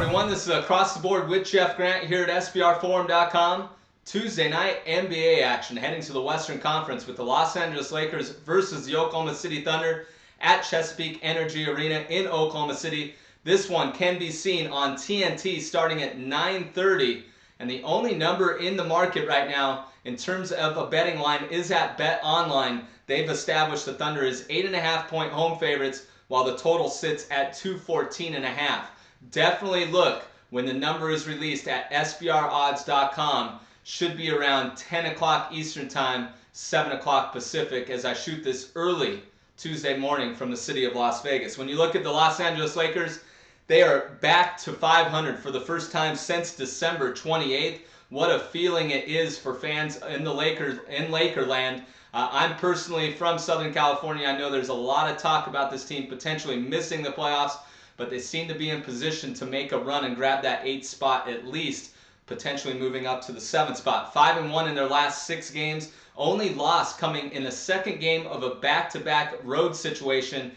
Everyone, this is Across the Board with Jeff Grant here at SBRforum.com. Tuesday night NBA action heading to the Western Conference with the Los Angeles Lakers versus the Oklahoma City Thunder at Chesapeake Energy Arena in Oklahoma City. This one can be seen on TNT starting at 9:30, and the only number in the market right now in terms of a betting line is at Bet Online. They've established the Thunder as 8.5-point home favorites while the total sits at 214.5. Definitely look when the number is released at SBRodds.com. Should be around 10 o'clock Eastern Time, 7 o'clock Pacific, as I shoot this early Tuesday morning from the city of Las Vegas. When you look at the Los Angeles Lakers, they are back to 500 for the first time since December 28th. What a feeling it is for fans in the Lakers, in Lakerland. I'm personally from Southern California. I know there's a lot of talk about this team potentially missing the playoffs, but they seem to be in position to make a run and grab that 8th spot at least, potentially moving up to the 7th spot. 5-1 in their last 6 games. Only loss coming in the second game of a back-to-back road situation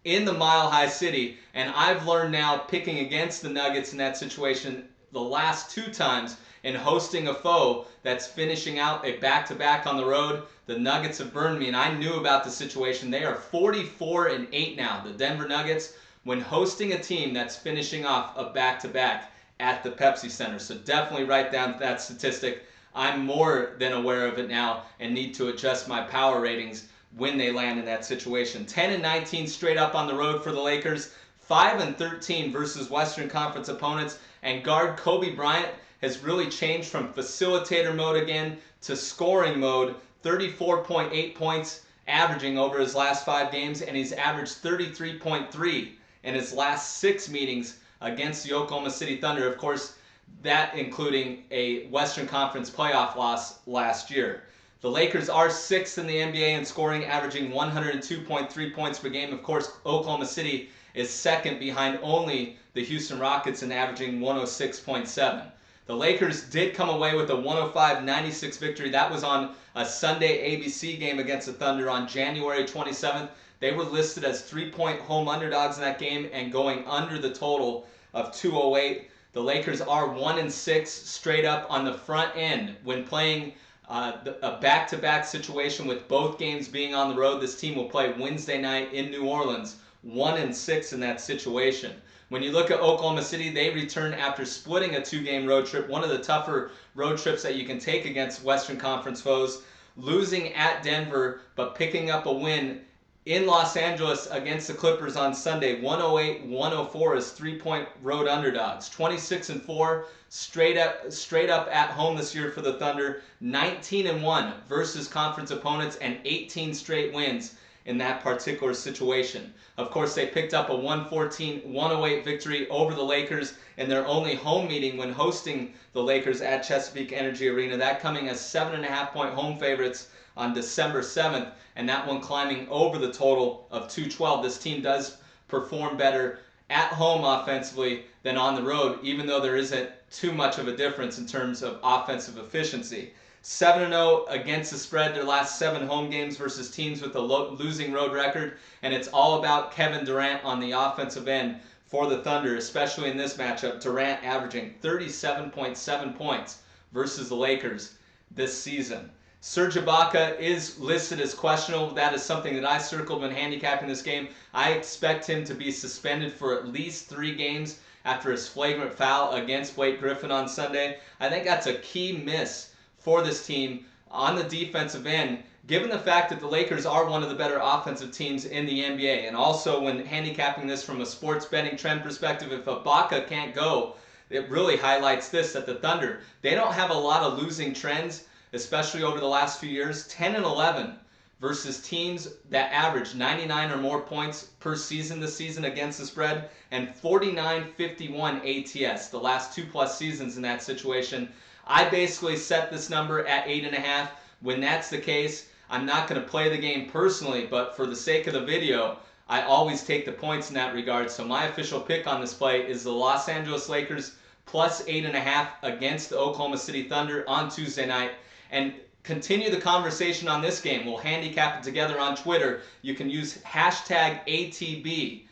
in the Mile High City. And I've learned now, picking against the Nuggets in that situation the last 2 times and hosting a foe that's finishing out a back-to-back on the road, the Nuggets have burned me, and I knew about the situation. They are 44-8 now, the Denver Nuggets, when hosting a team that's finishing off a back-to-back at the Pepsi Center. So definitely write down that statistic. I'm more than aware of it now and need to adjust my power ratings when they land in that situation. 10-19 straight up on the road for the Lakers. 5-13 versus Western Conference opponents. And guard Kobe Bryant has really changed from facilitator mode again to scoring mode. 34.8 points averaging over his last 5 games, and he's averaged 33.3 in his last 6 meetings against the Oklahoma City Thunder. Of course, that including a Western Conference playoff loss last year. The Lakers are 6th in the NBA in scoring, averaging 102.3 points per game. Of course, Oklahoma City is 2nd behind only the Houston Rockets and averaging 106.7. The Lakers did come away with a 105-96 victory. That was on a Sunday ABC game against the Thunder on January 27th. They were listed as 3-point home underdogs in that game and going under the total of 208. The Lakers are 1-6 straight up on the front end when playing a back-to-back situation with both games being on the road. This team will play Wednesday night in New Orleans. 1-6 in that situation. When you look at Oklahoma City, they return after splitting a 2-game road trip, one of the tougher road trips that you can take against Western Conference foes, losing at Denver, but picking up a win in Los Angeles against the Clippers on Sunday. 108-104 as 3-point road underdogs. 26-4 straight up at home this year for the Thunder. 19-1 versus conference opponents and 18 straight wins in that particular situation. Of course, they picked up a 114-108 victory over the Lakers in their only home meeting when hosting the Lakers at Chesapeake Energy Arena. That coming as 7.5-point home favorites on December 7th, and that one climbing over the total of 212. This team does perform better at home offensively than on the road, even though there isn't too much of a difference in terms of offensive efficiency. 7-0 against the spread their last 7 home games versus teams with a losing road record, and it's all about Kevin Durant on the offensive end for the Thunder, especially in this matchup. Durant averaging 37.7 points versus the Lakers this season. Serge Ibaka is listed as questionable. That is something that I circled when handicapping this game. I expect him to be suspended for at least 3 games after his flagrant foul against Blake Griffin on Sunday. I think that's a key miss for this team on the defensive end, given the fact that the Lakers are one of the better offensive teams in the NBA. And also, when handicapping this from a sports betting trend perspective, if Ibaka can't go, it really highlights this, that the Thunder, they don't have a lot of losing trends, especially over the last few years. 10-11 versus teams that average 99 or more points per season this season against the spread, and 49-51 ATS the last 2+ seasons in that situation. I basically set this number at 8.5. When that's the case, I'm not going to play the game personally, but for the sake of the video, I always take the points in that regard. So my official pick on this play is the Los Angeles Lakers plus 8.5 against the Oklahoma City Thunder on Tuesday night. And continue the conversation on this game. We'll handicap it together on Twitter. You can use hashtag ATB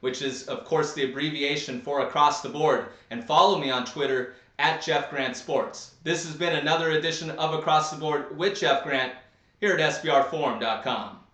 which is, of course, the abbreviation for Across the Board, and follow me on Twitter at Jeff Grant Sports. This has been another edition of Across the Board with Jeff Grant here at SBRforum.com.